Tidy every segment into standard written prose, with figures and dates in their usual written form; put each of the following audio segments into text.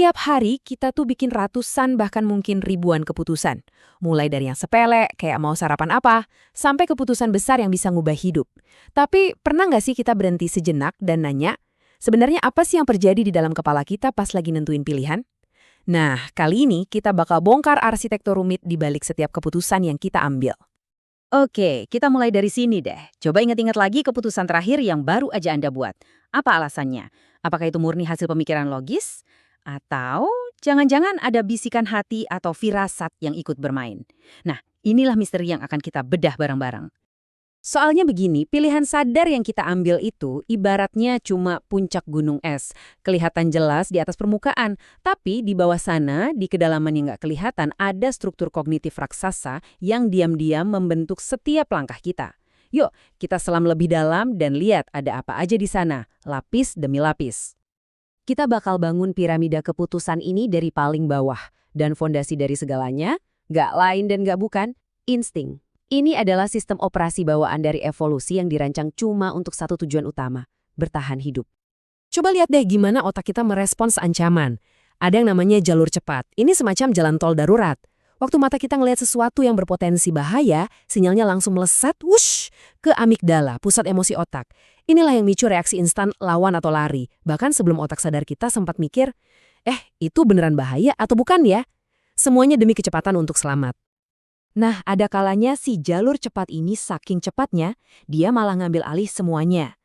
Setiap hari kita tuh bikin ratusan bahkan mungkin ribuan keputusan. Mulai dari yang sepele, kayak mau sarapan apa, sampai keputusan besar yang bisa ngubah hidup. Tapi pernah nggak sih kita berhenti sejenak dan nanya, sebenarnya apa sih yang terjadi di dalam kepala kita pas lagi nentuin pilihan? Nah, kali ini kita bakal bongkar arsitektur rumit di balik setiap keputusan yang kita ambil. Oke, kita mulai dari sini deh. Coba ingat-ingat lagi keputusan terakhir yang baru aja Anda buat. Apa alasannya? Apakah itu murni hasil pemikiran logis? Atau jangan-jangan ada bisikan hati atau firasat yang ikut bermain? Nah, inilah misteri yang akan kita bedah bareng-bareng. Soalnya begini, pilihan sadar yang kita ambil itu ibaratnya cuma puncak gunung es. Kelihatan jelas di atas permukaan, tapi di bawah sana, di kedalaman yang nggak kelihatan, ada struktur kognitif raksasa yang diam-diam membentuk setiap langkah kita. Yuk, kita selam lebih dalam dan lihat ada apa aja di sana, lapis demi lapis. Kita bakal bangun piramida keputusan ini dari paling bawah. Dan fondasi dari segalanya, nggak lain dan nggak bukan, insting. Ini adalah sistem operasi bawaan dari evolusi yang dirancang cuma untuk satu tujuan utama, bertahan hidup. Coba lihat deh gimana otak kita merespons ancaman. Ada yang namanya jalur cepat. Ini semacam jalan tol darurat. Waktu mata kita ngelihat sesuatu yang berpotensi bahaya, sinyalnya langsung melesat, wush, ke amigdala, pusat emosi otak. Inilah yang micu reaksi instan lawan atau lari. Bahkan sebelum otak sadar kita sempat mikir, itu beneran bahaya atau bukan ya? Semuanya demi kecepatan untuk selamat. Nah, ada kalanya si jalur cepat ini saking cepatnya, dia malah ngambil alih semuanya.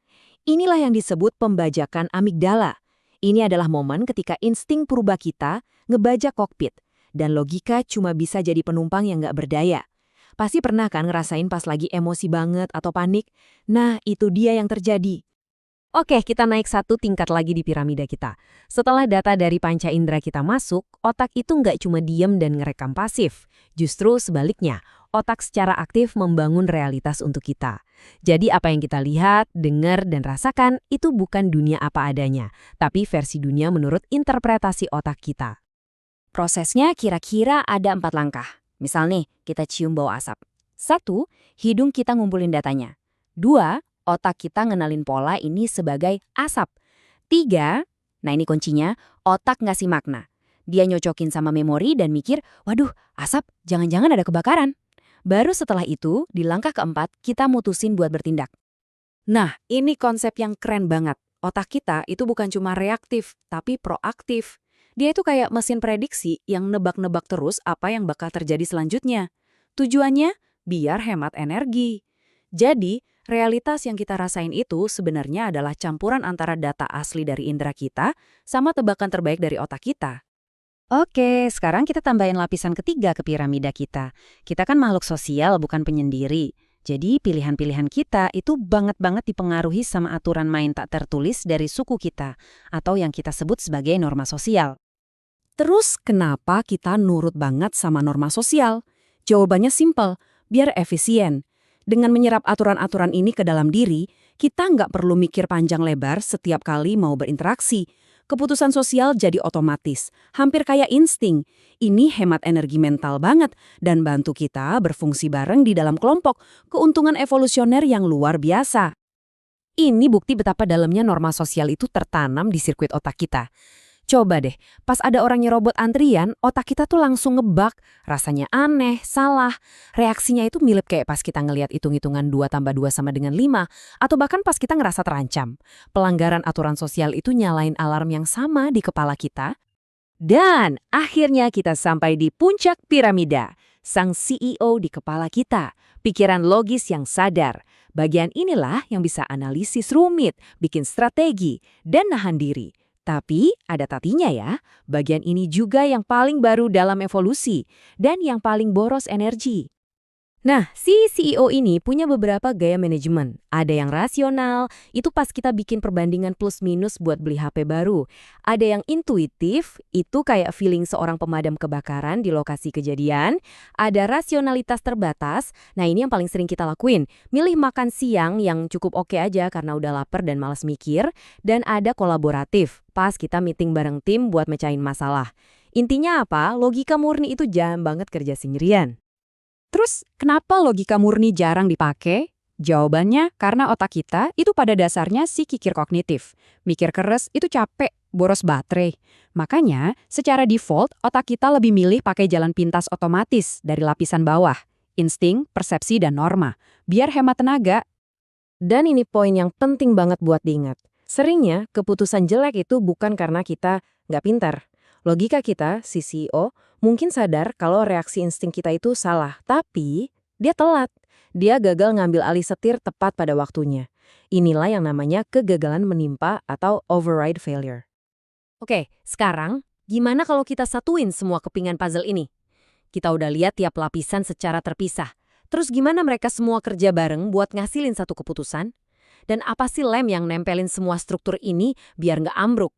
Inilah yang disebut pembajakan amigdala. Ini adalah momen ketika insting purba kita ngebajak kokpit, dan logika cuma bisa jadi penumpang yang nggak berdaya. Pasti pernah kan ngerasain pas lagi emosi banget atau panik? Nah, itu dia yang terjadi. Oke, kita naik satu tingkat lagi di piramida kita. Setelah data dari panca indera kita masuk, otak itu nggak cuma diem dan ngerekam pasif. Justru sebaliknya, otak secara aktif membangun realitas untuk kita. Jadi apa yang kita lihat, dengar, dan rasakan itu bukan dunia apa adanya, tapi versi dunia menurut interpretasi otak kita. Prosesnya kira-kira ada 4 langkah. Misal nih, kita cium bau asap. 1, hidung kita ngumpulin datanya. 2, otak kita ngenalin pola ini sebagai asap. 3, nah ini kuncinya, otak ngasih makna. Dia nyocokin sama memori dan mikir, waduh, asap, jangan-jangan ada kebakaran. Baru setelah itu, di langkah keempat, kita mutusin buat bertindak. Nah, ini konsep yang keren banget. Otak kita itu bukan cuma reaktif, tapi proaktif. Dia itu kayak mesin prediksi yang nebak-nebak terus apa yang bakal terjadi selanjutnya. Tujuannya, biar hemat energi. Jadi, realitas yang kita rasain itu sebenarnya adalah campuran antara data asli dari indera kita sama tebakan terbaik dari otak kita. Oke, sekarang kita tambahin lapisan ketiga ke piramida kita. Kita kan makhluk sosial, bukan penyendiri. Jadi pilihan-pilihan kita itu banget-banget dipengaruhi sama aturan main tak tertulis dari suku kita, atau yang kita sebut sebagai norma sosial. Terus kenapa kita nurut banget sama norma sosial? Jawabannya simpel, biar efisien. Dengan menyerap aturan-aturan ini ke dalam diri, kita nggak perlu mikir panjang lebar setiap kali mau berinteraksi. Keputusan sosial jadi otomatis, hampir kayak insting. Ini hemat energi mental banget dan bantu kita berfungsi bareng di dalam kelompok, keuntungan evolusioner yang luar biasa. Ini bukti betapa dalamnya norma sosial itu tertanam di sirkuit otak kita. Coba deh, pas ada orang nyerobot antrian, otak kita tuh langsung ngebak. Rasanya aneh, salah. Reaksinya itu mirip kayak pas kita ngelihat hitung-hitungan 2 tambah 2 sama dengan 5. Atau bahkan pas kita ngerasa terancam. Pelanggaran aturan sosial itu nyalain alarm yang sama di kepala kita. Dan akhirnya kita sampai di puncak piramida. Sang CEO di kepala kita. Pikiran logis yang sadar. Bagian inilah yang bisa analisis rumit, bikin strategi, dan nahan diri. Tapi ada tatinya ya, bagian ini juga yang paling baru dalam evolusi dan yang paling boros energi. Nah, si CEO ini punya beberapa gaya manajemen. Ada yang rasional, itu pas kita bikin perbandingan plus minus buat beli HP baru. Ada yang intuitif, itu kayak feeling seorang pemadam kebakaran di lokasi kejadian. Ada rasionalitas terbatas, nah ini yang paling sering kita lakuin. Milih makan siang yang cukup oke aja karena udah lapar dan malas mikir. Dan ada kolaboratif, pas kita meeting bareng tim buat mecahin masalah. Intinya apa? Logika murni itu jarang banget kerja sendirian. Terus, kenapa logika murni jarang dipakai? Jawabannya karena otak kita itu pada dasarnya si kikir kognitif. Mikir keras itu capek, boros baterai. Makanya, secara default, otak kita lebih milih pakai jalan pintas otomatis dari lapisan bawah. Insting, persepsi, dan norma. Biar hemat tenaga. Dan ini poin yang penting banget buat diingat. Seringnya, keputusan jelek itu bukan karena kita nggak pintar. Logika kita, si CEO, mungkin sadar kalau reaksi insting kita itu salah, tapi dia telat. Dia gagal ngambil alih setir tepat pada waktunya. Inilah yang namanya kegagalan menimpa atau override failure. Oke, sekarang gimana kalau kita satuin semua kepingan puzzle ini? Kita udah lihat tiap lapisan secara terpisah. Terus gimana mereka semua kerja bareng buat ngasilin satu keputusan? Dan apa sih lem yang nempelin semua struktur ini biar nggak ambruk?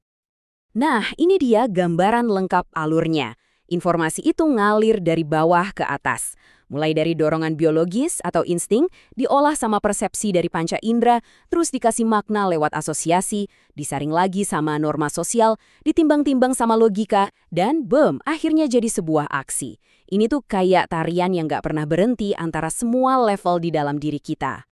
Nah, ini dia gambaran lengkap alurnya. Informasi itu ngalir dari bawah ke atas. Mulai dari dorongan biologis atau insting, diolah sama persepsi dari panca indera, terus dikasih makna lewat asosiasi, disaring lagi sama norma sosial, ditimbang-timbang sama logika, dan boom, akhirnya jadi sebuah aksi. Ini tuh kayak tarian yang nggak pernah berhenti antara semua level di dalam diri kita.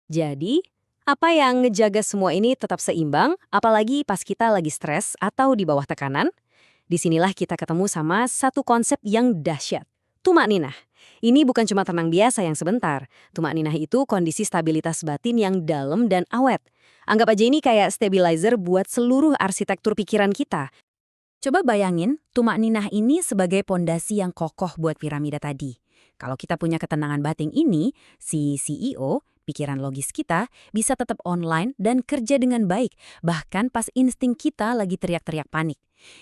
Jadi, apa yang ngejaga semua ini tetap seimbang, apalagi pas kita lagi stres atau di bawah tekanan? Disinilah kita ketemu sama satu konsep yang dahsyat, tumak ninah. Ini bukan cuma tenang biasa yang sebentar. Tumak ninah itu kondisi stabilitas batin yang dalam dan awet. Anggap aja ini kayak stabilizer buat seluruh arsitektur pikiran kita. Coba bayangin, tumak ninah ini sebagai pondasi yang kokoh buat piramida tadi. Kalau kita punya ketenangan batin ini, si CEO, pikiran logis kita, bisa tetap online dan kerja dengan baik, bahkan pas insting kita lagi teriak-teriak panik.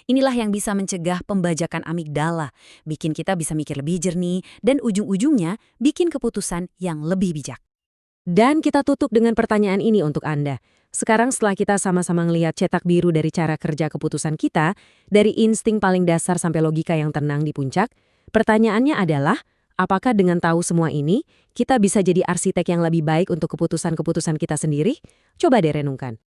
Inilah yang bisa mencegah pembajakan amigdala, bikin kita bisa mikir lebih jernih, dan ujung-ujungnya bikin keputusan yang lebih bijak. Dan kita tutup dengan pertanyaan ini untuk Anda. Sekarang setelah kita sama-sama ngelihat cetak biru dari cara kerja keputusan kita, dari insting paling dasar sampai logika yang tenang di puncak, pertanyaannya adalah, apakah dengan tahu semua ini, kita bisa jadi arsitek yang lebih baik untuk keputusan-keputusan kita sendiri? Coba deh renungkan.